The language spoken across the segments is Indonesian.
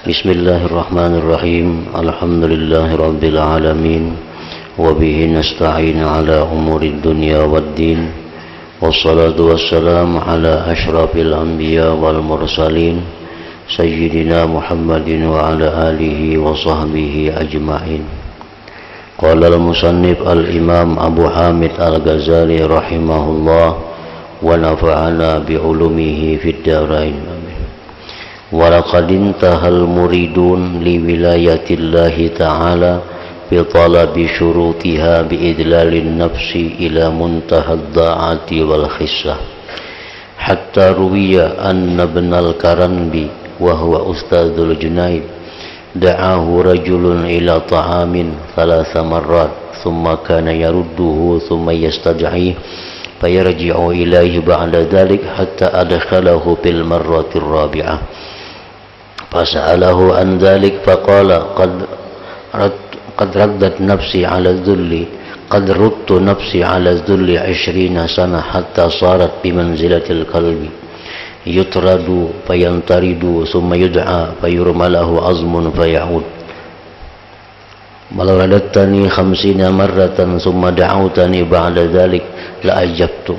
Bismillahirrahmanirrahim. Alhamdulillahirabbil alamin. Wa bihi nasta'in ala umuri dunya waddin. Wassalatu wassalamu ala asyrafil anbiya wal mursalin sayyidina Muhammadin wa ala alihi wa sahbihi ajma'in. Qala al-musannif al-imam Abu Hamid al-Ghazali rahimahullah wa nafa'ana bi ulumihi fid dharain. Walaqad intahal muridun li wilayatillahi ta'ala bi talabi syurutiha bi idlalin nafsi ila muntahad da'ati wal khissah hatta ruwiya anna ibnal Karanbi wa huwa ustadzul Junaid da'ahu rajulun ila ta'amin thalatha marrat thumma kana yarudduhu thumma yastad'i fayarji'u ilayhi ba'da dhalik hatta adkhalahu bil marratir rabi'ah fasa'alahu an dhalik faqala qad raddat nafsi ala dhulli qad rudtu nafsi ala dhulli 20 sana hatta sarat bimanzilatil qalbi yutradu fayantaridu thumma yud'a fayurmalahu azmun faya'ud malawadattani 50 marratan thumma da'awtani ba'da dhalik la ajabtu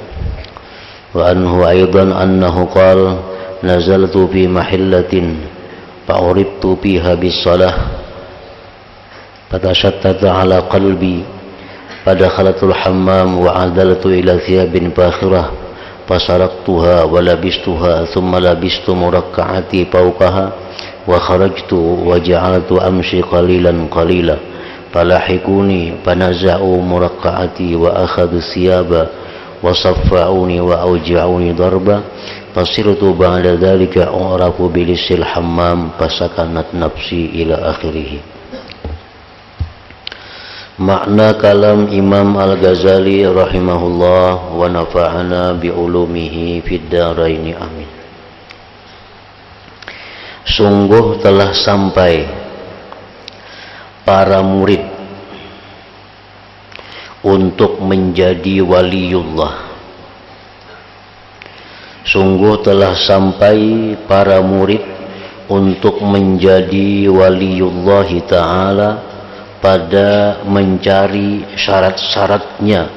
wa anhu aydan annahu qala nazaltu fi mahillatin fa'uribtu fiha bis-salah fatashattata ala qalbi fadakhalatul hammam wa adaltu ila thiyabin fakhirah fasaraktuha wa labistuha thumma labistu murakka'ati fawqaha wa kharajtu wa ja'altu amshi qalilan falahikuni fanaza'u murakka'ati wa akhadhu thiyaba wa saffa'uni wa awja'uni darba fasirtu ba'da dhalika u'rafu bilisil hammam fasakanat nafsi ila akhirih. Makna kalam Imam Al-Ghazali rahimahullah wa nafa'ana bi ulumihi fid dharain amin. Sungguh telah sampai para murid untuk menjadi waliullah. Sungguh telah sampai para murid untuk menjadi waliullah ta'ala pada mencari syarat-syaratnya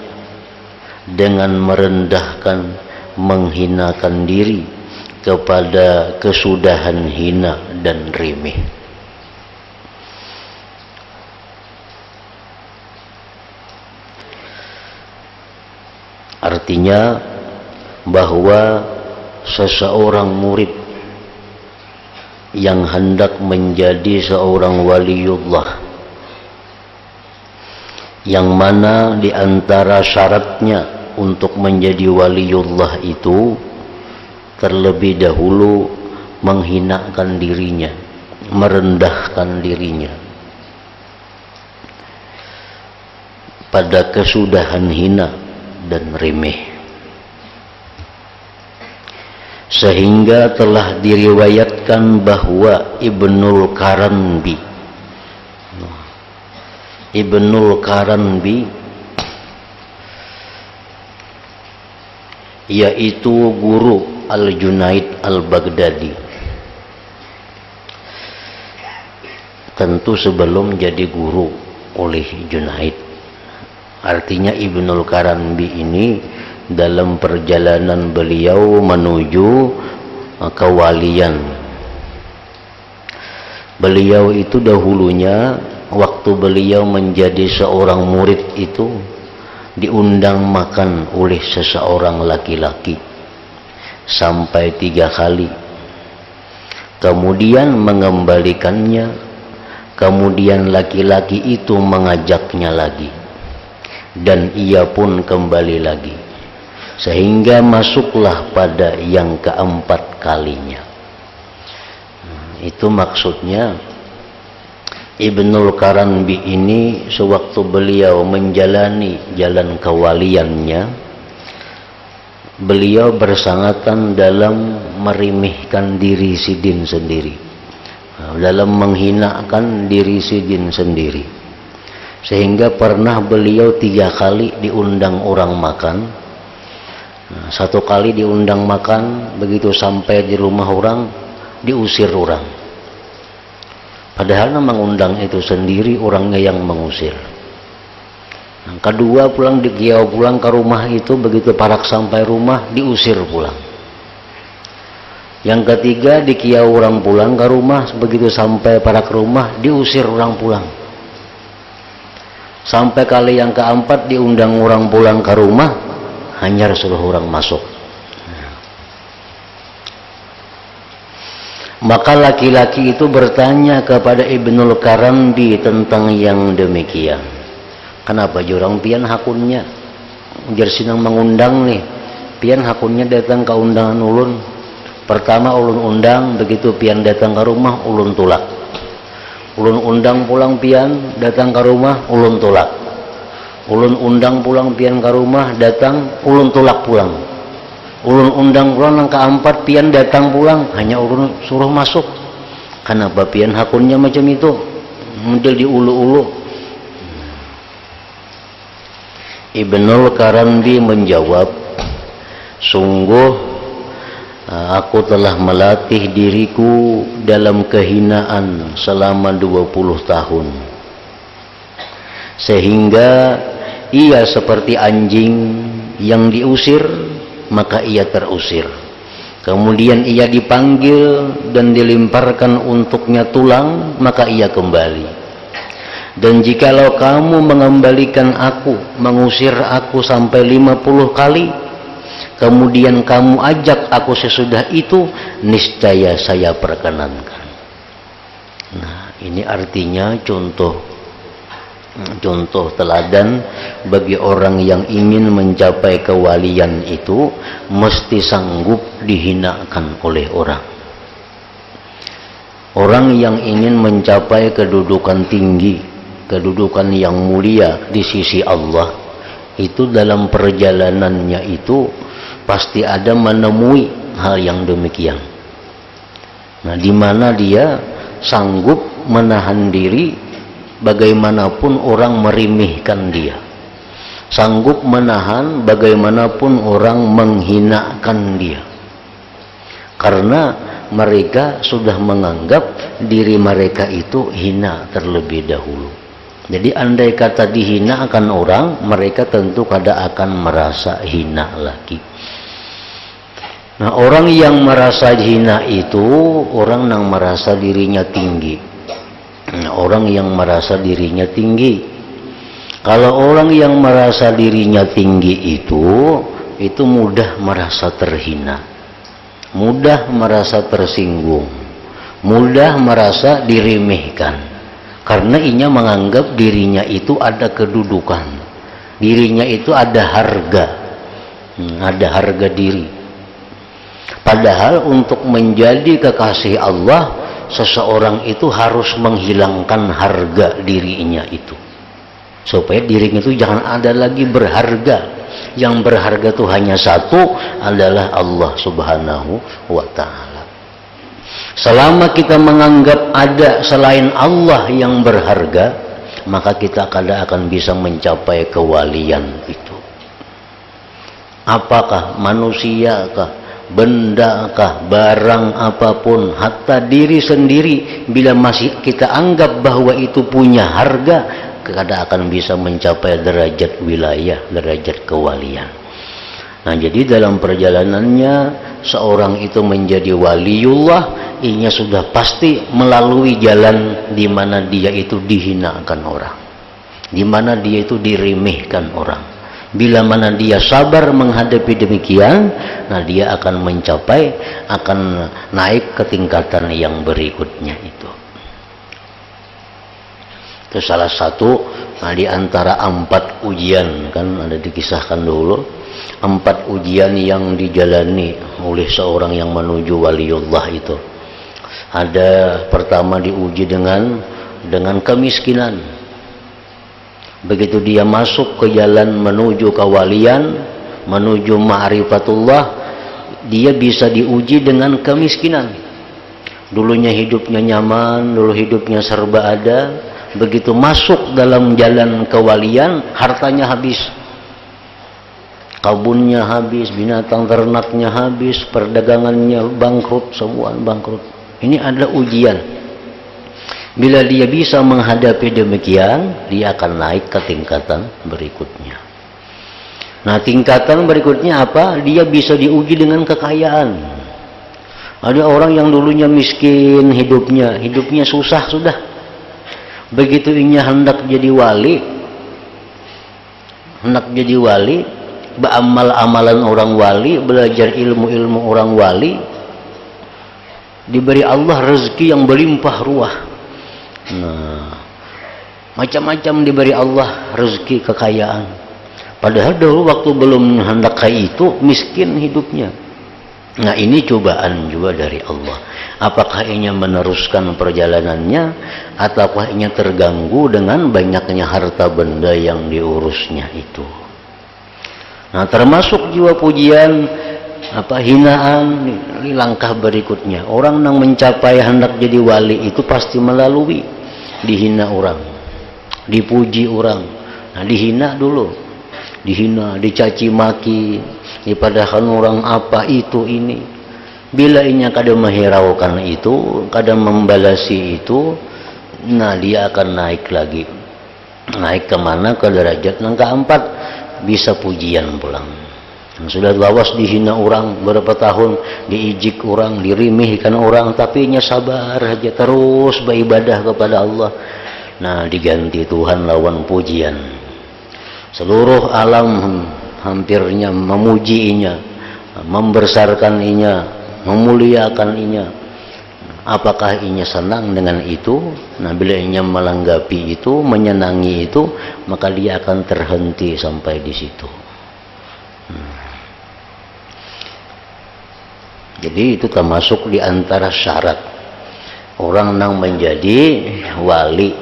dengan merendahkan, menghinakan diri kepada kesudahan hina dan remeh. Artinya bahwa seseorang murid yang hendak menjadi seorang waliullah, yang mana di antara syaratnya untuk menjadi waliullah itu terlebih dahulu menghinakan dirinya, merendahkan dirinya pada kesudahan hina dan remeh. Sehingga telah diriwayatkan bahwa Ibnul Karanbi yaitu guru Al-Junaid Al-Baghdadi, tentu sebelum jadi guru oleh Junaid. Artinya Ibnul Karanbi ini dalam perjalanan beliau menuju kewalian, beliau itu dahulunya waktu beliau menjadi seorang murid itu diundang makan oleh seseorang laki-laki sampai 3 kali, kemudian mengembalikannya, kemudian laki-laki itu mengajaknya lagi dan ia pun kembali lagi, sehingga masuklah pada yang keempat kalinya. Itu maksudnya Ibnul Karanbi ini sewaktu beliau menjalani jalan kewaliannya, beliau bersangatan dalam meremehkan diri sidin sendiri, dalam menghinakan diri sidin sendiri, sehingga pernah beliau 3 kali diundang orang makan. 1 kali diundang makan, begitu sampai di rumah orang diusir orang. Padahal mengundang itu sendiri orangnya yang mengusir. Yang kedua pulang dikiau pulang ke rumah itu, begitu parak sampai rumah diusir pulang. Yang ketiga dikiau orang pulang ke rumah, begitu sampai parak rumah diusir orang pulang. Sampai kali yang keempat diundang orang pulang ke rumah, hanya suruh orang masuk. Maka laki-laki itu bertanya kepada Ibnul Karandi tentang yang demikian. Kenapa jurang pian hakunnya? Jar sinang mengundang nih. Pian hakunnya datang ke undangan ulun. Pertama ulun undang, begitu pian datang ke rumah ulun tulak. Ulun undang pulang pian, datang ke rumah ulun tulak. Ulun undang pulang pian ke rumah, datang ulun tulak pulang. Ulun undang pulang yang keempat pian datang pulang, hanya ulun suruh masuk. Kenapa pian hakunnya macam itu? Model diulu-ulu. Ibnul Karandi menjawab, sungguh aku telah melatih diriku dalam kehinaan selama 20 tahun. Sehingga ia seperti anjing yang diusir, maka ia terusir. Kemudian ia dipanggil dan dilemparkan untuknya tulang, maka ia kembali. Dan jikalau kamu mengembalikan aku, mengusir aku sampai 50 kali, kemudian kamu ajak aku sesudah itu, niscaya saya perkenankan. Nah, ini artinya contoh teladan bagi orang yang ingin mencapai kewalian itu mesti sanggup dihinakan oleh orang. Orang yang ingin mencapai kedudukan tinggi, kedudukan yang mulia di sisi Allah, itu dalam perjalanannya itu pasti ada menemui hal yang demikian. Nah, di mana dia sanggup menahan diri bagaimanapun orang merimihkan dia, sanggup menahan bagaimanapun orang menghinakan dia, karena mereka sudah menganggap diri mereka itu hina terlebih dahulu. Jadi andai kata dihina akan orang, mereka tentu kada akan merasa hina lagi. Nah, orang yang merasa hina itu orang yang merasa dirinya tinggi. Nah, orang yang merasa dirinya tinggi. Kalau orang yang merasa dirinya tinggi itu mudah merasa terhina, mudah merasa tersinggung, mudah merasa diremehkan. Karena inya menganggap dirinya itu ada kedudukan, dirinya itu ada harga diri. Padahal untuk menjadi kekasih Allah, seseorang itu harus menghilangkan harga dirinya itu, supaya dirinya itu jangan ada lagi berharga. Yang berharga itu hanya satu, adalah Allah Subhanahu wa Ta'ala. Selama kita menganggap ada selain Allah yang berharga, maka kita kada akan bisa mencapai kewalian itu. Apakah manusiakah, bendakah, barang apapun, hatta diri sendiri, bila masih kita anggap bahwa itu punya harga, kada akan bisa mencapai derajat wilayah, derajat kewalian. Nah, jadi dalam perjalanannya seorang itu menjadi waliullah, inya sudah pasti melalui jalan di mana dia itu dihinakan orang, di mana dia itu diremehkan orang. Bila mana dia sabar menghadapi demikian, nah dia akan mencapai, akan naik ke tingkatan yang berikutnya itu. Itu salah satu di antara 4 ujian, kan ada dikisahkan dulu. 4 ujian yang dijalani oleh seorang yang menuju waliullah itu. Ada pertama diuji dengan kemiskinan. Begitu dia masuk ke jalan menuju kewalian, menuju ma'rifatullah, dia bisa diuji dengan kemiskinan. Dulunya hidupnya nyaman, dulu hidupnya serba ada. Begitu masuk dalam jalan kewalian, hartanya habis, kebunnya habis, binatang ternaknya habis, perdagangannya bangkrut, semua bangkrut. Ini adalah ujian. Bila dia bisa menghadapi demikian, dia akan naik ke tingkatan berikutnya. Nah, tingkatan berikutnya apa? Dia bisa diuji dengan kekayaan. Ada orang yang dulunya miskin hidupnya susah sudah. Begitu ia hendak jadi wali, beramal amalan orang wali, belajar ilmu orang wali, diberi Allah rezeki yang berlimpah ruah. Nah, macam-macam diberi Allah rezeki kekayaan. Padahal dulu waktu belum hendak kayak itu miskin hidupnya. Nah, ini cobaan juga dari Allah. Apakah ia meneruskan perjalanannya ataukah ia terganggu dengan banyaknya harta benda yang diurusnya itu. Nah, termasuk juga pujian hinaan. Ini langkah berikutnya. Orang yang mencapai hendak jadi wali itu pasti melalui dihina orang, dipuji orang. Nah, dihina dulu, dicaci maki, dipadahkan orang apa itu ini. Bila inya kadang menghiraukan itu, kadang membalasi itu, nah dia akan naik lagi. Naik kemana? Ke derajat yang keempat, bisa pujian pulang. Sudah lawas dihina orang berapa tahun, diijik orang, dirimihkan orang, tapi nya sabar aja terus beribadah kepada Allah. Nah, diganti Tuhan lawan pujian. Seluruh alam hampirnya memujinya, membesarkan inya, memuliakan inya. Apakah inya senang dengan itu? Nah, bila inya melanggapi itu, menyenangi itu, maka dia akan terhenti sampai di situ. Jadi itu termasuk di antara syarat orang yang menjadi wali.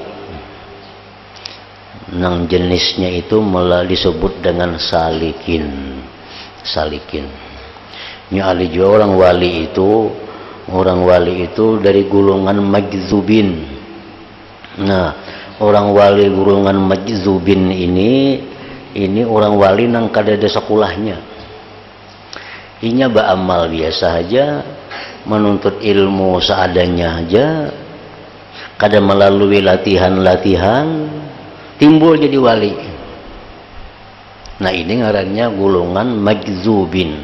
Nang jenisnya itu malah disebut dengan salikin. Ini ada juga orang wali itu dari golongan majzubin. Nah, orang wali golongan majzubin ini orang wali nang kada ada sekolahnya. Inya beramal biasa aja, menuntut ilmu seadanya aja, kadang melalui latihan timbul jadi wali. Nah, ini ngarannya golongan majzubin.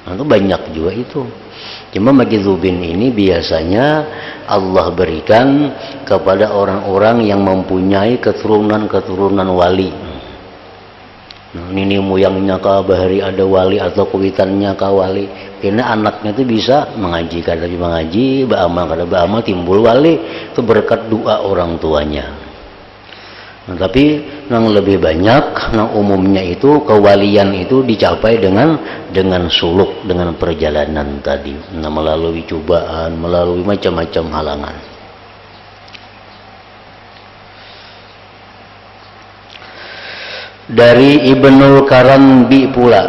Nah, itu banyak juga itu. Cuma majzubin ini biasanya Allah berikan kepada orang-orang yang mempunyai keturunan wali. Nah, ini moyangnya kah bahari ada wali atau kuitannya kah wali. Karena anaknya itu bisa mengaji, kada mengaji, beramal kada beramal, timbul wali. Itu berkat doa orang tuanya. Nah, tapi yang lebih banyak, yang umumnya itu kewalian itu dicapai dengan suluk, dengan perjalanan tadi. Nah, melalui cobaan, melalui macam-macam halangan. Dari Ibnul Karanbi pula,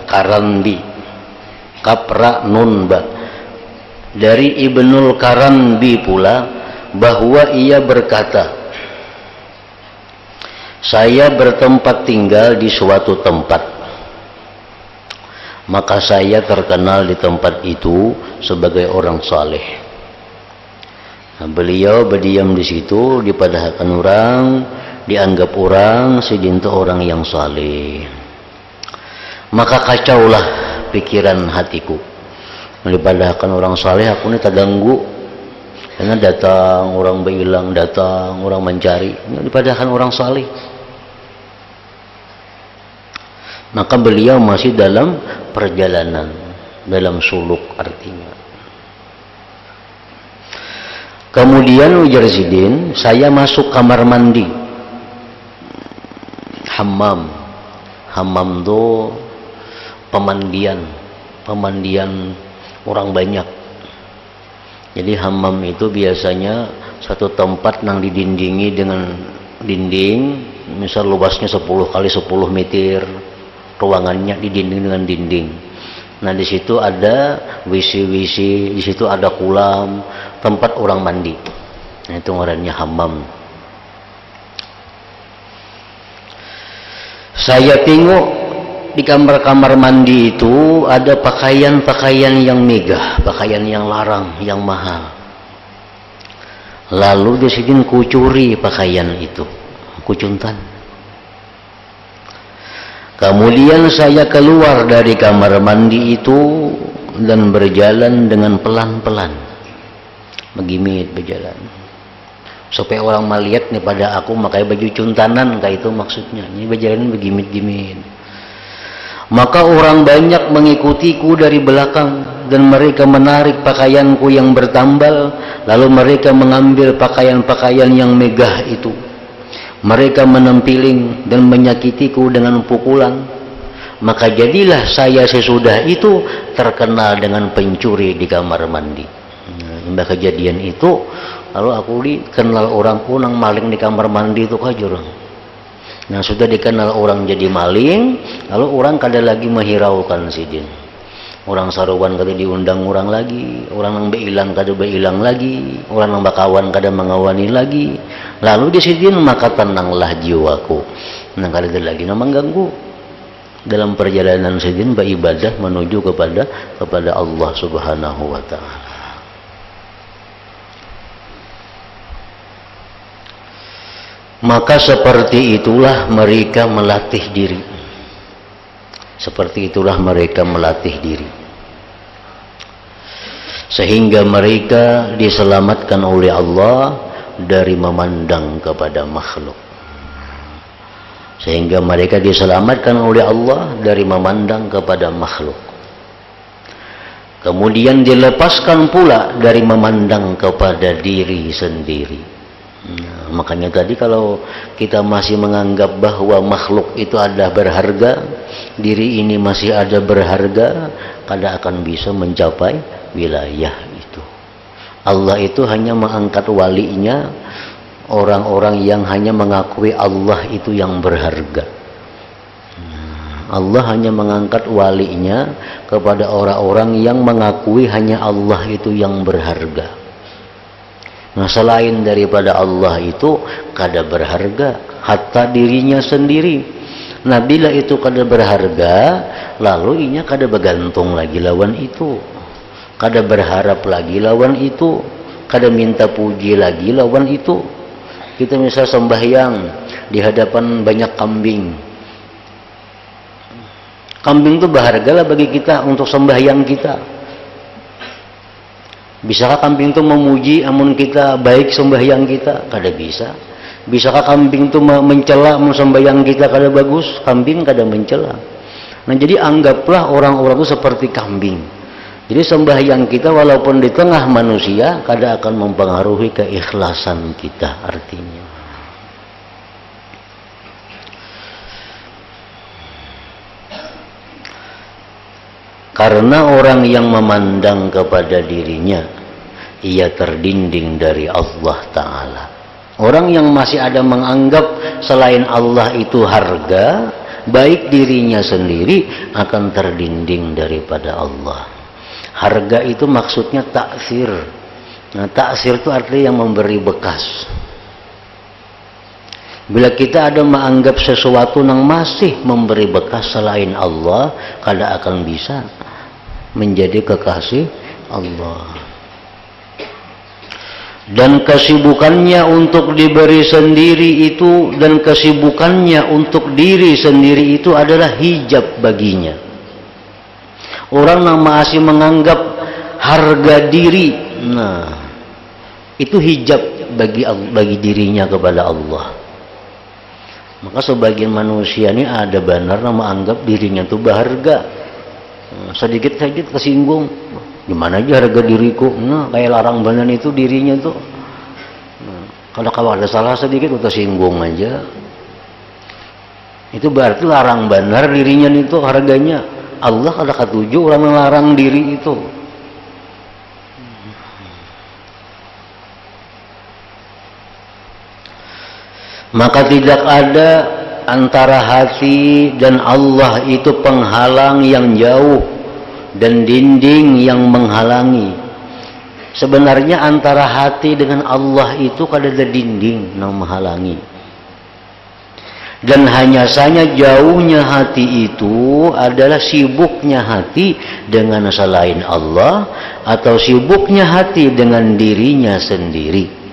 Karanbi, kapra nun ba. Dari Ibnul Karanbi pula bahwa ia berkata, saya bertempat tinggal di suatu tempat, maka saya terkenal di tempat itu sebagai orang saleh. Nah, beliau berdiam di situ, dipadahkan orang, dianggap orang sedinto orang yang saleh. Maka kacaulah pikiran hatiku. Dipadahkan orang saleh, aku ini terganggu. Karena datang orang berhilang, datang orang mencari. Dipadahkan orang saleh. Maka beliau masih dalam perjalanan, dalam suluk artinya. Kemudian ujar Zidin, saya masuk kamar mandi. Hammam itu pemandian orang banyak. Jadi hammam itu biasanya satu tempat yang didindingi dengan dinding, misal luasnya 10 kali 10 meter, ruangannya didinding dengan dinding. Nah, di situ ada WC, di situ ada kolam, tempat orang mandi. Nah, itu ngarannya hammam. Saya tengok di kamar-kamar mandi itu ada pakaian-pakaian yang megah, pakaian yang larang, yang mahal. Lalu disidin kucuri pakaian itu, kucuntan. Kemudian saya keluar dari kamar mandi itu dan berjalan dengan pelan-pelan, begimit berjalan, supaya orang melihat nih pada aku pakai baju cuntanan, kayak itu maksudnya. Ini berjalan begimit-gimit. Maka orang banyak mengikutiku dari belakang dan mereka menarik pakaianku yang bertambal, lalu mereka mengambil pakaian-pakaian yang megah itu. Mereka menempiling dan menyakitiku dengan pukulan. Maka jadilah saya sesudah itu terkenal dengan pencuri di kamar mandi. Nah, kejadian itu, lalu aku dikenal orang punang maling di kamar mandi itu kajur. Nah, sudah dikenal orang jadi maling, lalu orang kada lagi menghiraukan sidin. Orang saruan kada diundang orang lagi, orang yang beilang kada beilang lagi, orang yang bakawan kada mengawani lagi. Lalu di sidin maka tenanglah jiwaku. Nah, kada lagi nama mengganggu dalam perjalanan sidin beribadah menuju kepada Allah Subhanahu wa taala. Maka seperti itulah mereka melatih diri. Seperti itulah mereka melatih diri. Sehingga mereka diselamatkan oleh Allah dari memandang kepada makhluk. Sehingga mereka diselamatkan oleh Allah dari memandang kepada makhluk. Kemudian dilepaskan pula dari memandang kepada diri sendiri. Nah, makanya tadi kalau kita masih menganggap bahwa makhluk itu ada berharga, diri ini masih ada berharga, kada akan bisa mencapai wilayah itu. Allah itu hanya mengangkat walinya, orang-orang yang hanya mengakui Allah itu yang berharga. Allah hanya mengangkat walinya kepada orang-orang yang mengakui hanya Allah itu yang berharga. Nah, selain daripada Allah itu kada berharga, hatta dirinya sendiri. Nah, bila itu kada berharga, lalu inya kada bergantung lagi lawan itu, kada berharap lagi lawan itu, kada minta puji lagi lawan itu. Kita misal sembahyang di hadapan banyak kambing. Kambing itu berharga lah bagi kita untuk sembahyang kita. Bisakah kambing itu memuji amun kita baik sembahyang kita? Kada bisa. Bisakah kambing itu mencela amun sembahyang kita kada bagus? Kambing kada mencela. Nah, jadi anggaplah orang-orang itu seperti kambing. Jadi sembahyang kita walaupun di tengah manusia kada akan mempengaruhi keikhlasan kita artinya. Karena orang yang memandang kepada dirinya, ia terdinding dari Allah Ta'ala. Orang yang masih ada menganggap selain Allah itu harga, baik dirinya sendiri akan terdinding daripada Allah. Harga itu maksudnya taksir. Nah, taksir itu artinya yang memberi bekas. Bila kita ada menganggap sesuatu yang masih memberi bekas selain Allah, kada akan bisa menjadi kekasih Allah. Dan kesibukannya untuk diberi sendiri itu, dan kesibukannya untuk diri sendiri itu adalah hijab baginya. Orang yang masih menganggap harga diri, nah itu hijab bagi dirinya kepada Allah. Maka sebagian manusia ini ada benar nama anggap dirinya itu berharga. Sedikit saja kesinggung. Gimana aja harga diriku? Nah, kayak larang benar itu dirinya tuh. Nah, kalau ada salah sedikit udah singgung aja. Itu berarti larang benar dirinya itu harganya. Allah kada ketujuh orang melarang diri itu. Maka tidak ada antara hati dan Allah itu penghalang yang jauh dan dinding yang menghalangi. Sebenarnya antara hati dengan Allah itu kada ada dinding yang menghalangi. Dan hanya saja jauhnya hati itu adalah sibuknya hati dengan selain Allah atau sibuknya hati dengan dirinya sendiri.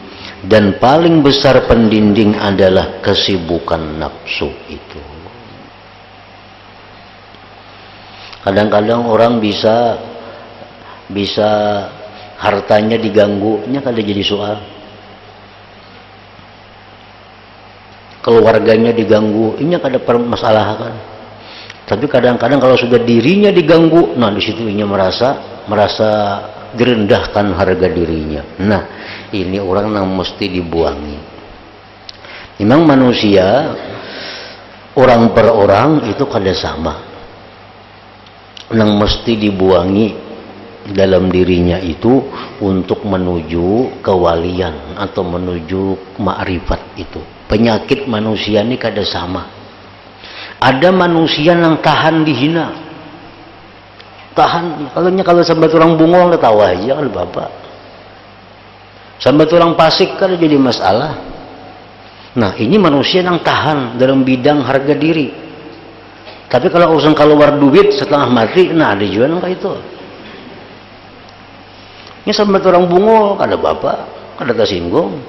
dan paling besar pendinding adalah kesibukan nafsu itu. Kadang-kadang orang bisa hartanya diganggunya kada jadi soal, keluarganya diganggu, ini kada permasalahan. Tapi kadang-kadang kalau sudah dirinya diganggu, nah di situ inya merasa direndahkan harga dirinya. Nah, ini orang yang mesti dibuangi. Memang manusia orang per orang itu kada sama, yang mesti dibuangi dalam dirinya itu untuk menuju kewalian atau menuju ma'rifat itu. Penyakit manusia ini kada sama. Ada manusia yang tahan dihina, tahan. Kalau sambat orang bungol tawa aja kalau bapak, sambat orang pasik kalau jadi masalah. Nah, ini manusia yang tahan dalam bidang harga diri. Tapi kalau urusan keluar duit setelah mati, nah ada juga yang kayak itu. Ini sambat orang bungol kada bapak, kada tersinggung.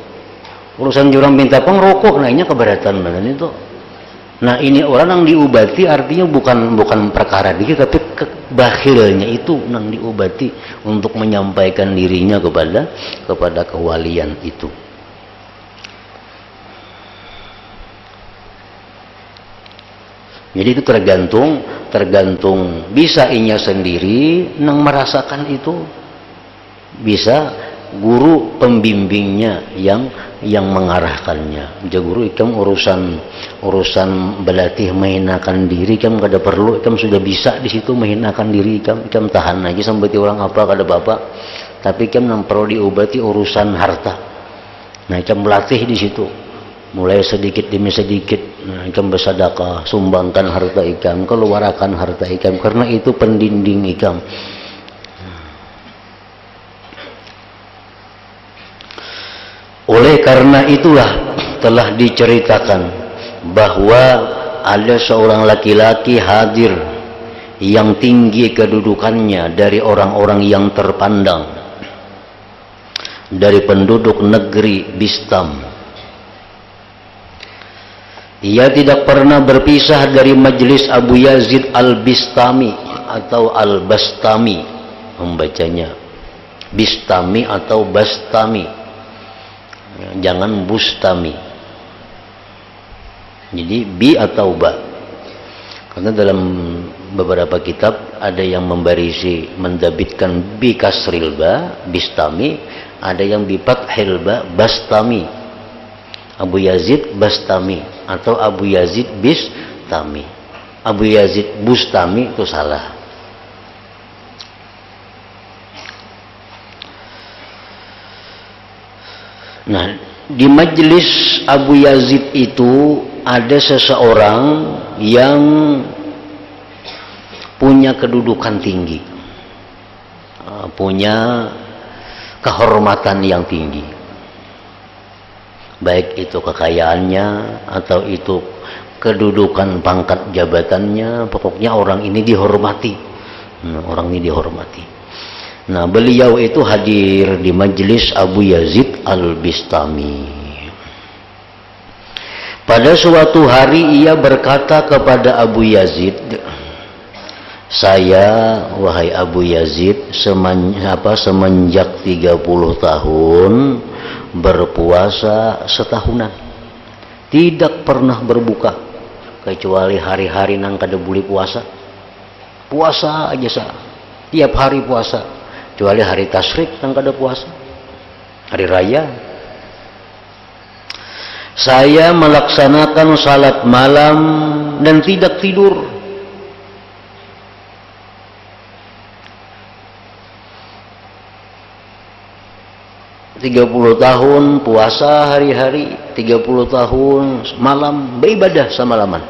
Urusan jurang minta pengrokok, nah ini keberatan banget itu. Nah, ini orang yang diobati artinya bukan perkara dikit, tapi bakhilnya itu yang diobati untuk menyampaikan dirinya kepada kewalian itu. Jadi itu tergantung bisa inya sendiri yang merasakan itu, bisa guru pembimbingnya yang mengarahkannya. Jadi guru ikam urusan berlatih menghinakan diri, ikam kada perlu, ikam sudah bisa di situ menghinakan diri, ikam tahan aja sampai orang apa kada bapak. Tapi ikam yang perlu diobati urusan harta. Nah, ikam melatih di situ, mulai sedikit demi sedikit. Nah, ikam bersedekah, sumbangkan harta ikam, keluarkan harta ikam, karena itu pendinding ikam. Oleh karena itulah telah diceritakan bahwa ada seorang laki-laki hadir yang tinggi kedudukannya dari orang-orang yang terpandang, dari penduduk negeri Bistam. Ia tidak pernah berpisah dari majelis Abu Yazid Al-Bistami atau Al-Bastami, membacanya Bistami atau Bastami, jangan Bustami. Jadi bi atau ba, karena dalam beberapa kitab ada yang mendabitkan bi kasril ba Bistami, ada yang bi fathil ba Bastami. Abu Yazid Bastami atau Abu Yazid Bistami. Abu Yazid Bustami itu salah. Nah, di majelis Abu Yazid itu ada seseorang yang punya kedudukan tinggi, punya kehormatan yang tinggi, baik itu kekayaannya atau itu kedudukan pangkat jabatannya. Pokoknya orang ini dihormati. Orang ini dihormati. Nah, beliau itu hadir di majelis Abu Yazid Al-Bistami. Pada suatu hari ia berkata kepada Abu Yazid, "Saya, wahai Abu Yazid, semenjak 30 tahun berpuasa setahunan, tidak pernah berbuka kecuali hari-hari nang kada boleh puasa. Puasa aja sah, tiap hari puasa. Kecuali hari tasyrik yang kada puasa, hari raya. Saya melaksanakan salat malam dan tidak tidur. "30 tahun puasa hari-hari, 30 tahun malam beribadah semalaman.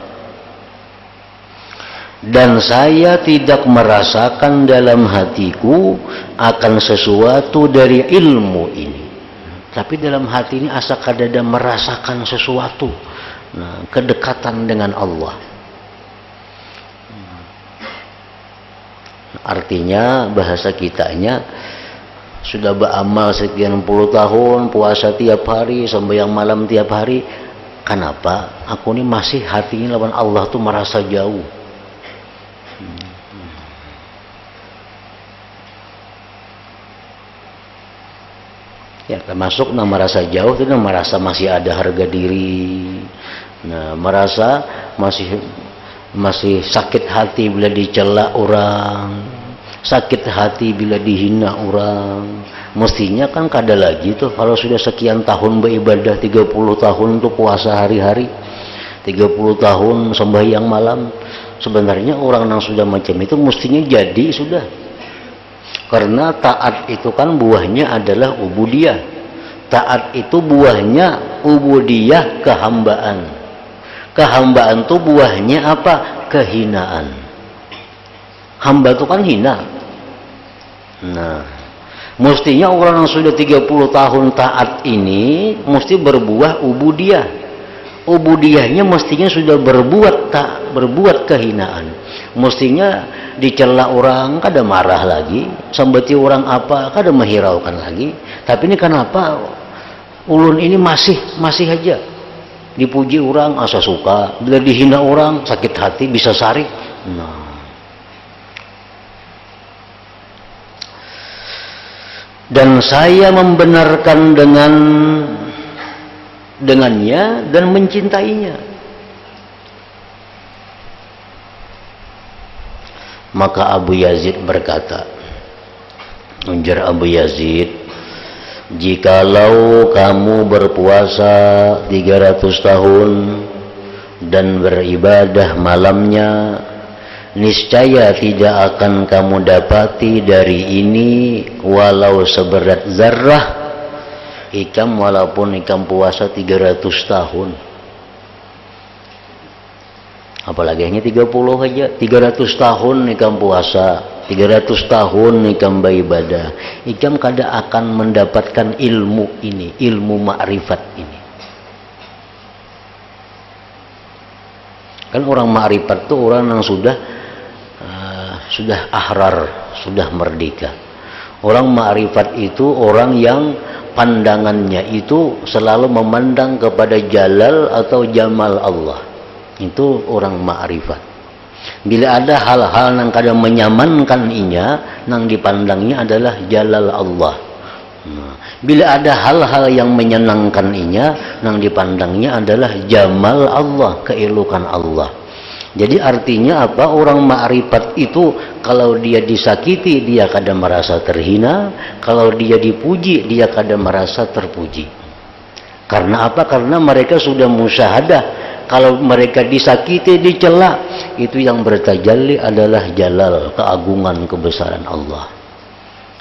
Dan saya tidak merasakan dalam hatiku akan sesuatu dari ilmu ini." Tapi dalam hati ini asa kadada merasakan sesuatu, nah, kedekatan dengan Allah. Artinya bahasa kitanya sudah beramal sekian puluh tahun, puasa tiap hari, sembahyang malam tiap hari, kenapa aku ini masih hatinya lawan Allah tuh merasa jauh? Ya, termasuk merasa jauh itu merasa masih ada harga diri. Nah, merasa masih sakit hati bila dicela orang, sakit hati bila dihina orang. Mestinya kan kada lagi tuh kalau sudah sekian tahun beribadah, 30 tahun tuh puasa hari-hari, 30 tahun sembahyang malam. Sebenarnya orang yang sudah macam itu mestinya jadi sudah. Karena taat itu kan buahnya adalah ubudiyah. Taat itu buahnya ubudiyah, kehambaan. Kehambaan itu buahnya apa? Kehinaan. Hamba itu kan hina. Nah, mestinya orang yang sudah 30 tahun taat ini mesti berbuah ubudiyah. Ubudiyahnya mestinya sudah berbuat kehinaan. Mestinya dicela orang kada marah lagi, sambati orang apa kada menghiraukan lagi. Tapi ini kenapa ulun ini masih aja dipuji orang asa suka, bila dihina orang sakit hati bisa sarik. Nah, dan saya membenarkan dengannya dan mencintainya. Maka Abu Yazid berkata, ujar Abu Yazid, jikalau kamu berpuasa 300 tahun dan beribadah malamnya, niscaya tidak akan kamu dapati dari ini walau seberat zarrah ikam, walaupun ikam puasa 300 tahun. Apalagi hanya 30 aja, 300 tahun ikam puasa, 300 tahun ikam beribadah, ikam kada akan mendapatkan ilmu ini, ilmu ma'rifat ini. Kan orang ma'rifat itu orang yang sudah ahrar, sudah merdeka. Orang ma'rifat itu orang yang pandangannya itu selalu memandang kepada jalal atau jamal Allah. Itu orang ma'rifat. Bila ada hal-hal yang kadang menyamankan inya, yang dipandangnya adalah jalal Allah. Nah, bila ada hal-hal yang menyenangkan inya, yang dipandangnya adalah jamal Allah, keelukan Allah. Jadi artinya apa? Orang ma'rifat itu kalau dia disakiti dia kadang merasa terhina, kalau dia dipuji dia kadang merasa terpuji. Karena apa? Karena mereka sudah musyahadah. Kalau mereka disakiti, dicela, itu yang bertajalli adalah jalal, keagungan, kebesaran Allah.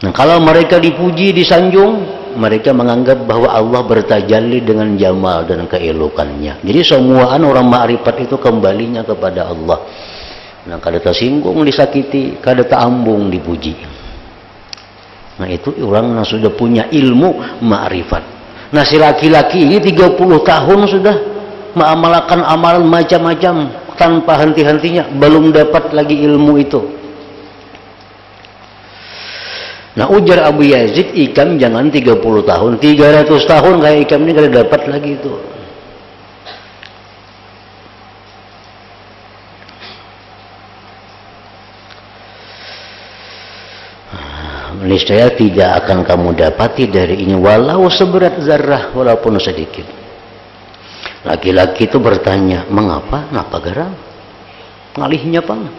Nah, kalau mereka dipuji, disanjung, mereka menganggap bahwa Allah bertajalli dengan jamal dan keelokannya. Jadi semuaan orang ma'rifat itu kembalinya kepada Allah. Nah, kada tersinggung disakiti, kada teambung dipuji. Nah, itu orang yang sudah punya ilmu ma'rifat. Nah, si laki-laki ini 30 tahun sudah mengamalkan amalan macam-macam tanpa henti-hentinya, belum dapat lagi ilmu itu. Nah, ujar Abu Yazid, ikam jangan 30 tahun, 300 tahun kayak ikam ini kada dapat lagi itu. Niscaya tidak akan kamu dapati dari ini walau seberat zarrah, walaupun sedikit. Laki-laki itu bertanya, mengapa? Napa garang? Ngalihnya pang.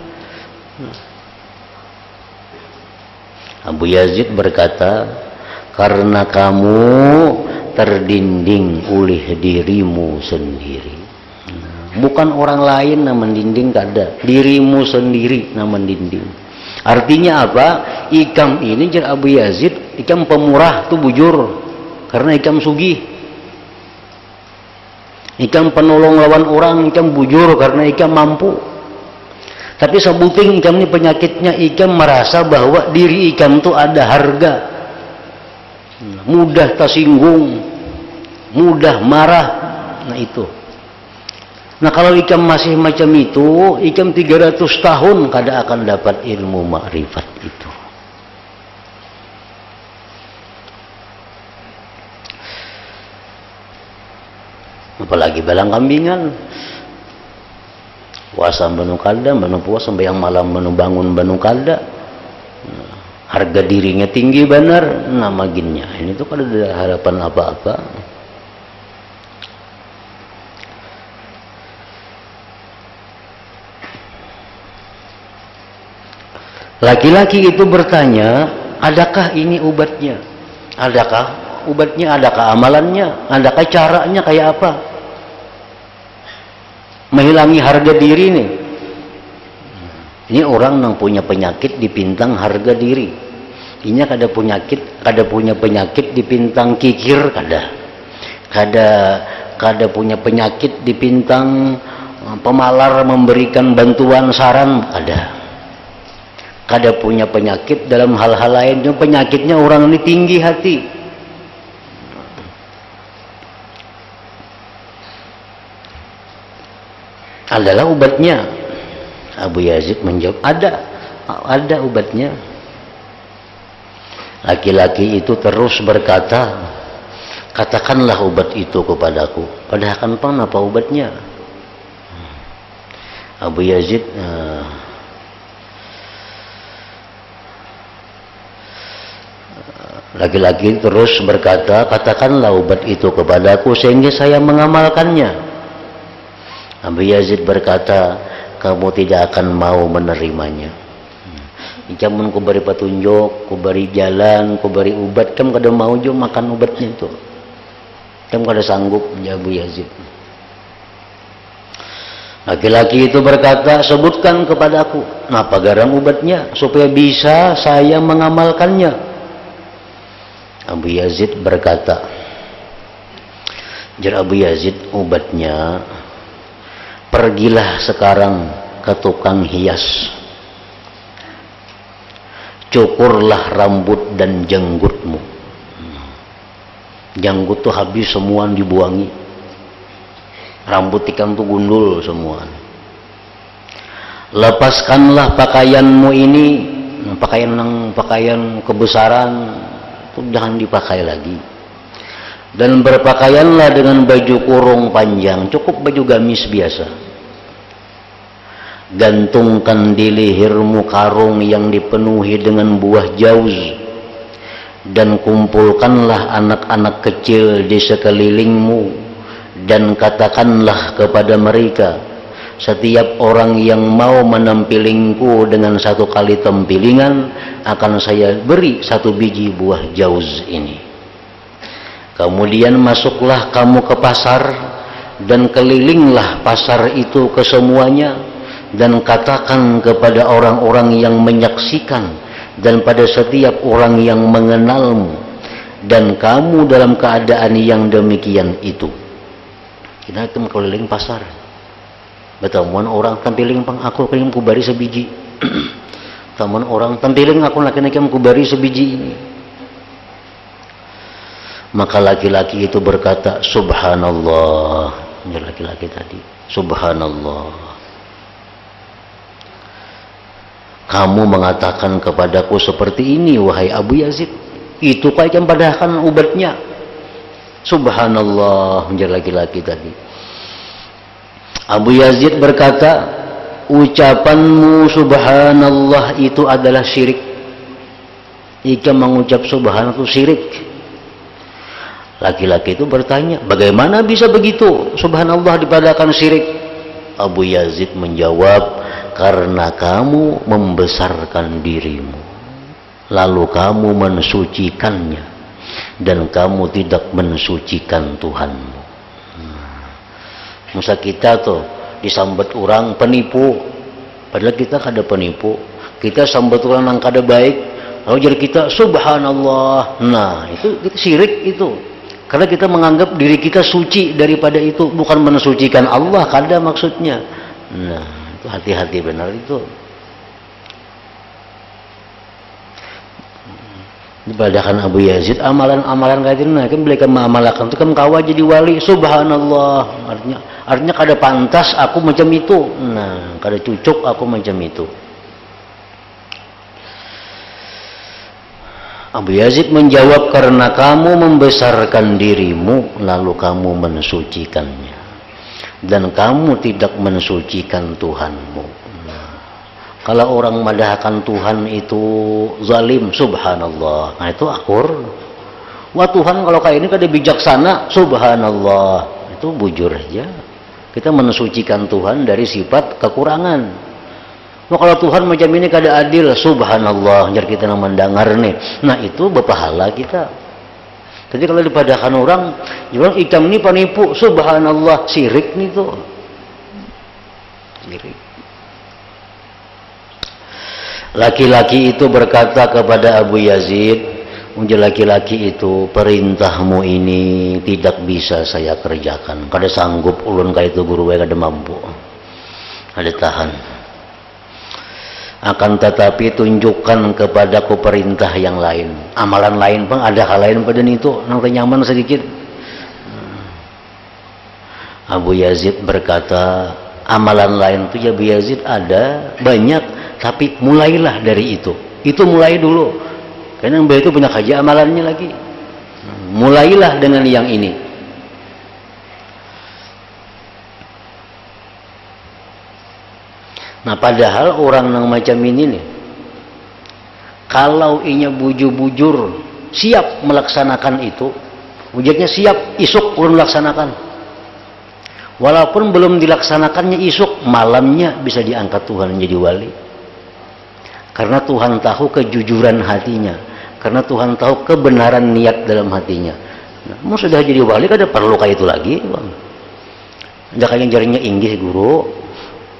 Abu Yazid berkata, karena kamu terdinding oleh dirimu sendiri. Bukan orang lain yang mendinding, kada. Dirimu sendiri yang mendinding. Artinya apa? Ikam ini, jar Abu Yazid, ikam pemurah tuh bujur. Karena ikam sugih. Ikam penolong lawan orang, ikam bujur karena ikam mampu. Tapi sebuting ikam ini penyakitnya, ikam merasa bahwa diri ikam itu ada harga. Mudah tersinggung, mudah marah. Nah itu. Nah kalau ikam masih macam itu, ikam 300 tahun kada akan dapat ilmu ma'rifat itu. apalagi balang kambingan. Puasa banu kada, banu puasa yang malam banu bangun banu kada. Harga dirinya tinggi benar, nama ginnya. Ini tuh kalau ada harapan apa-apa. Laki-laki itu bertanya, adakah ini obatnya? Adakah obatnya? Adakah amalannya? Adakah caranya kayak apa? Menghilangi harga diri nih. Ini orang yang punya penyakit di pintang harga diri. Ini kada punya penyakit di pintang kikir, kada punya penyakit di pintang pemalar memberikan bantuan saran, kada punya penyakit dalam hal-hal lain. Penyakitnya orang ini tinggi hati. Adalah obatnya? Abu Yazid menjawab, ada obatnya. Laki-laki itu terus berkata, katakanlah obat itu kepadaku. Padahal kan apa obatnya? Abu Yazid laki-laki terus berkata, katakanlah obat itu kepadaku sehingga saya mengamalkannya. Abu Yazid berkata, kamu tidak akan mau menerimanya. Jamun ku beri petunjuk, ku beri jalan, ku beri obat, kamu kada mau juga makan obatnya itu. Kamu kada sanggup, ya Abu Yazid. Laki-laki itu berkata, sebutkan kepadaku apa garam obatnya supaya bisa saya mengamalkannya. Abu Yazid berkata, jar Abu Yazid, obatnya pergilah sekarang ke tukang hias, cukurlah rambut dan janggutmu. Janggut tuh habis semua dibuangi, rambut ikan tuh gundul semua. Lepaskanlah pakaianmu ini, pakaian kebesaran itu jangan dipakai lagi, dan berpakaianlah dengan baju kurung panjang, cukup baju gamis biasa. Gantungkan di lehermu karung yang dipenuhi dengan buah jauz, dan kumpulkanlah anak-anak kecil di sekelilingmu, dan katakanlah kepada mereka, setiap orang yang mau menampilingku dengan satu kali tempilingan akan saya beri satu biji buah jauz ini. Kemudian masuklah kamu ke pasar dan kelilinglah pasar itu ke semuanya, dan katakan kepada orang-orang yang menyaksikan dan pada setiap orang yang mengenalmu, dan kamu dalam keadaan yang demikian itu. Kita akan keliling pasar, bertemuan orang tampiling pang aku keliling kubari sebiji. Temuan orang tampiling aku laki-laki kubari sebiji ini. Maka laki-laki itu berkata, subhanallah. Ini laki-laki tadi, subhanallah, kamu mengatakan kepadaku seperti ini wahai Abu Yazid, itu kan padahal obatnya. Subhanallah, menjadi laki-laki tadi. Abu Yazid berkata, ucapanmu subhanallah itu adalah syirik. Jika mengucap subhanallah itu syirik. Laki-laki itu bertanya, bagaimana bisa begitu? Subhanallah dipadakan syirik. Abu Yazid menjawab, karena kamu membesarkan dirimu, lalu kamu mensucikannya, dan kamu tidak mensucikan Tuhanmu. Masa kita tuh disambat orang penipu, padahal kita kada penipu. Kita sambat orang yang kada baik, lalu jadi kita subhanallah. Nah itu syirik itu, karena kita menganggap diri kita suci daripada itu, bukan mensucikan Allah, kada maksudnya. Nah itu hati-hati benar itu. Dibadakan Abu Yazid amalan-amalan kayak gini, kan belikan mengamalkan itu kan kawa jadi wali. Subhanallah, artinya kada pantas aku macam itu. Nah kada cucuk aku macam itu. Abu Yazid menjawab, karena kamu membesarkan dirimu lalu kamu mensucikannya. dan kamu tidak mensucikan Tuhanmu. Kalau orang madahkan Tuhan itu zalim, subhanallah. Nah itu akur. Wah Tuhan kalau kayak ini kada bijaksana, subhanallah. Itu bujur aja. Kita mensucikan Tuhan dari sifat kekurangan. Wah kalau Tuhan macam ini kada adil, subhanallah. Jar kita nang mendengar nih. Nah itu berpahala kita. Jadi kalau dipadahkan orang, orang ikam ini penipu, subhanallah, sirik nih tuh. Sirik. Laki-laki itu berkata kepada Abu Yazid, laki-laki itu, perintahmu ini tidak bisa saya kerjakan. Kada sanggup ulun ka itu guru kada mampu. Ada tahan. Akan tetapi tunjukkan kepadaku perintah yang lain. Amalan lain pun ada hal lain pada itu, nang nyaman sedikit. Abu Yazid berkata, amalan lain itu ya Abu Yazid ada banyak. Tapi mulailah dari itu. Itu mulai dulu. Karena mbak itu punya kaji amalannya lagi. Mulailah dengan yang ini. Nah padahal orang yang macam ini nih, kalau inya bujur-bujur siap melaksanakan itu, wujudnya siap, isuk belum melaksanakan. Walaupun belum dilaksanakannya isuk, malamnya bisa diangkat Tuhan menjadi wali. Karena Tuhan tahu kejujuran hatinya, karena Tuhan tahu kebenaran niat dalam hatinya. Nah, mau sudah jadi wali kada perlu kayak itu lagi, bang. Jangan yang jarinya inggih guru,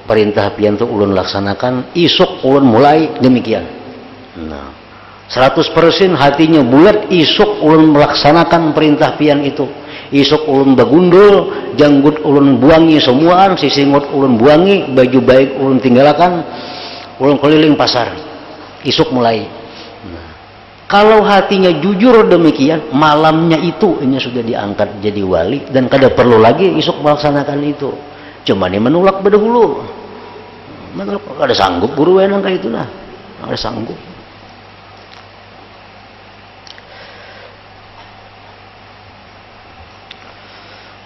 perintah pian tu ulun laksanakan, isuk ulun mulai demikian. Nah, 100% hatinya bulat, isuk ulun melaksanakan perintah pian itu. Isuk ulun bagundul, janggut ulun buangi semuaan, sisingot ulun buangi, baju baik ulun tinggalkan. Ulun keliling pasar, isuk mulai. Nah, kalau hatinya jujur demikian, malamnya itu ini sudah diangkat jadi wali dan kada perlu lagi isuk melaksanakan itu. Cuma ini menolak berdahulu. Menolak, kada sanggup guru enang kayak itulah, kada sanggup.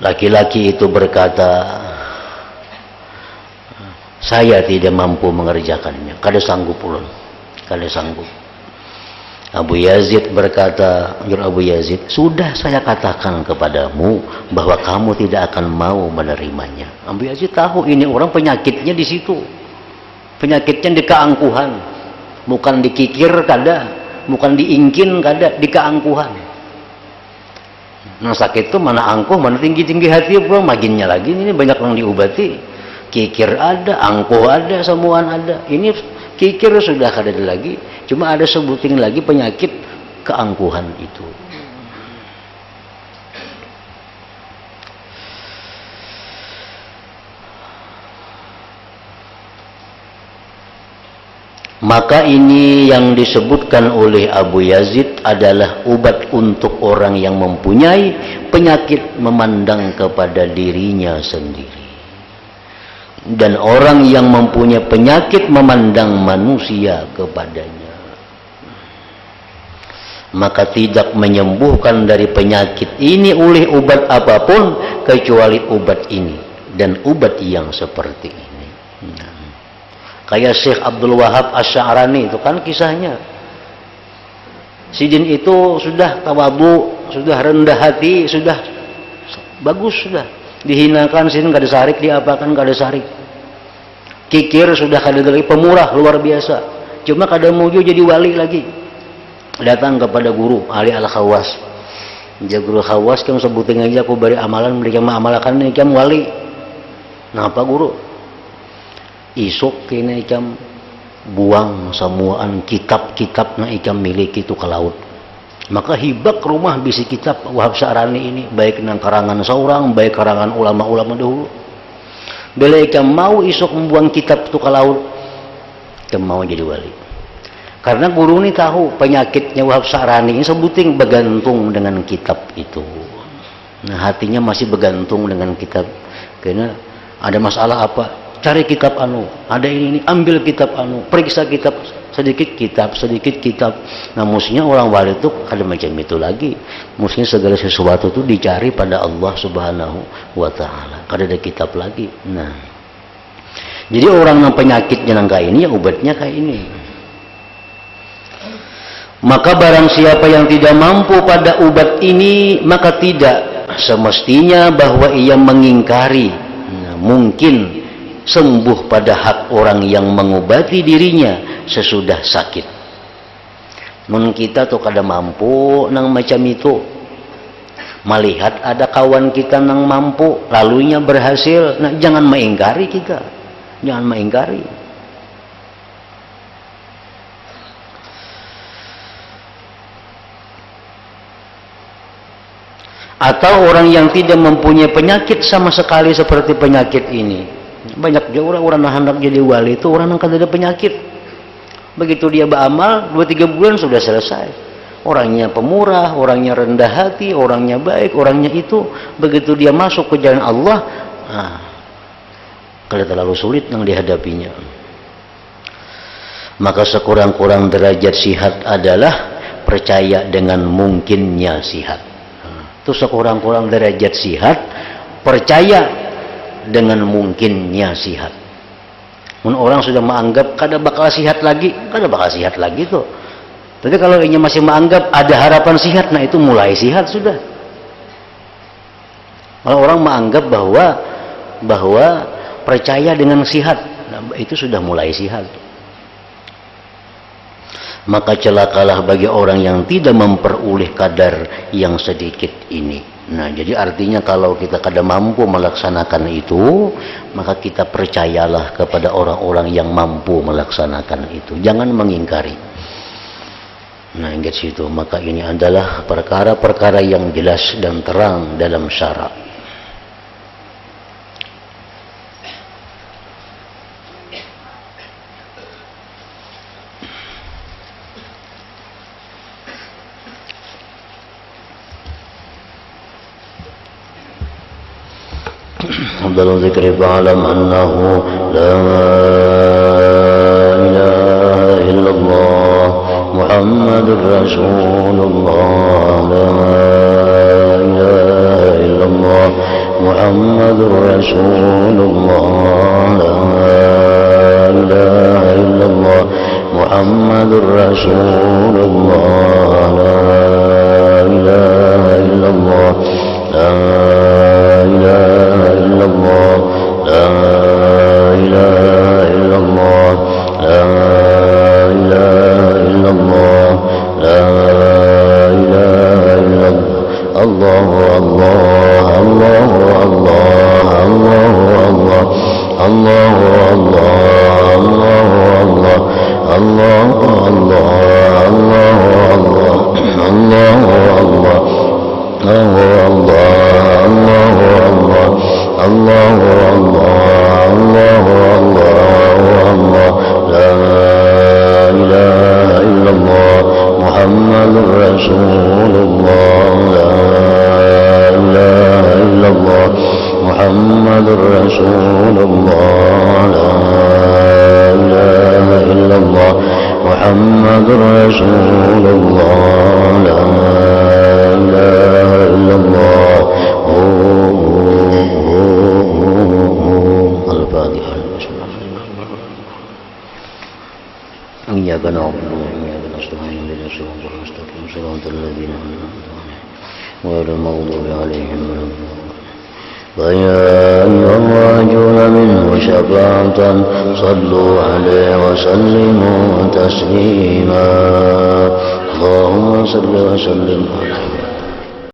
Laki-laki itu berkata, saya tidak mampu mengerjakannya, kada sanggup ulun, kada sanggup. Abu Yazid berkata, Abu Yazid, sudah saya katakan kepadamu bahwa kamu tidak akan mau menerimanya. Abu Yazid tahu ini orang penyakitnya di situ, penyakitnya di keangkuhan, bukan dikikir kada, bukan diingkin kada, di keangkuhan. Nah sakit itu mana angkuh, mana tinggi-tinggi hati, bro, maginnya lagi ini banyak yang diobati. Kikir ada, angkuh ada, semuaan ada. Ini kikir sudah kada ada lagi, cuma ada sebutin lagi penyakit keangkuhan itu. Maka ini yang disebutkan oleh Abu Yazid adalah obat untuk orang yang mempunyai penyakit memandang kepada dirinya sendiri. Dan orang yang mempunyai penyakit memandang manusia kepadanya, maka tidak menyembuhkan dari penyakit ini oleh obat apapun kecuali obat ini dan obat yang seperti ini. Kayak Syekh Abdul Wahab Asy-Sya'rani itu kan kisahnya. Sidin itu sudah tawabu, sudah rendah hati, sudah bagus, sudah dihinakan, sidin kada sarik, diapakan kada sarik. Kikir sudah kada lagi, pemurah luar biasa. Cuma kada mau jadi wali lagi. Datang kepada guru Ali Al-Khawas. Dia guru Khawas kamu sebutin aja aku beri amalan, mereka mengamalkan ini kamu wali. Napa guru? Isuk kini ikam buang semuaan kitab-kitab na ikam miliki itu ke laut. Maka hibak rumah bisi kitab Wahab Sya'rani ini, baik nang karangan seorang, baik karangan ulama-ulama dahulu. Bila ikam mau isuk membuang kitab itu ke laut, ikam mau jadi wali. Karena guru ini tahu penyakitnya Wahab Sya'rani ini sebuting bergantung dengan kitab itu. Nah hatinya masih bergantung dengan kitab. Karena ada masalah apa? Cari kitab anu, ada ini ambil kitab anu, periksa kitab sedikit kitab. Nah mestinya orang wali itu ada macam itu lagi. Mestinya segala sesuatu itu dicari pada Allah Subhanahu wa Ta'ala. Kada ada kitab lagi. Nah, jadi orang yang penyakitnya yang kayak ini, ya obatnya kayak ini. Maka barang siapa yang tidak mampu pada obat ini, maka tidak semestinya bahwa ia mengingkari mungkin sembuh pada hak orang yang mengobati dirinya sesudah sakit. Mun kita tuh kada mampu nang macam itu, melihat ada kawan kita nang mampu lalunya berhasil, nah jangan mengingkari kita, jangan mengingkari. Atau orang yang tidak mempunyai penyakit sama sekali seperti penyakit ini. Banyak juga orang-orang yang hendak jadi wali itu orang yang kada ada penyakit. Begitu dia beramal 2-3 bulan sudah selesai. Orangnya pemurah, orangnya rendah hati, orangnya baik, orangnya itu. Begitu dia masuk ke jalan Allah, kada terlalu sulit yang dihadapinya. Maka sekurang-kurang derajat sihat adalah percaya dengan mungkinnya sihat. Itu sekurang-kurang derajat sihat, percaya dengan mungkinnya sihat. Orang sudah menganggap kada bakal sihat lagi tuh. Tapi kalau ini masih menganggap ada harapan sihat, nah itu mulai sihat sudah. Kalau orang menganggap bahwa percaya dengan sihat, nah itu sudah mulai sihat. Maka celakalah bagi orang yang tidak memperoleh kadar yang sedikit ini. Nah, jadi artinya kalau kita kada mampu melaksanakan itu, maka kita percayalah kepada orang-orang yang mampu melaksanakan itu. Jangan mengingkari. Nah, ingat situ. Maka ini adalah perkara-perkara yang jelas dan terang dalam syara'. أفضل ذكر فاعلم أنه لا إله إلا الله محمد رسول الله لا إله إلا الله محمد رسول الله لا إله إلا الله محمد رسول الله لا إله إلا الله لا إله إلا الله لا إله إلا الله لا إله إلا الله لا إله إلا الله الله الله الله الله الله الله الله الله الله محمد رسول الله لا إله إلا الله محمد رسول الله لا إله إلا الله الفاتحة. إياك نعبد وإياك نستعين اهدنا الصراط المستقيم صراط الذين أنعمت عليهم غير المغضوب عليهم ولا الضالين. فيا أيها الراجون منه شفاعة صلوا عليه وسلموا تسليما. اللهم صل وسلم على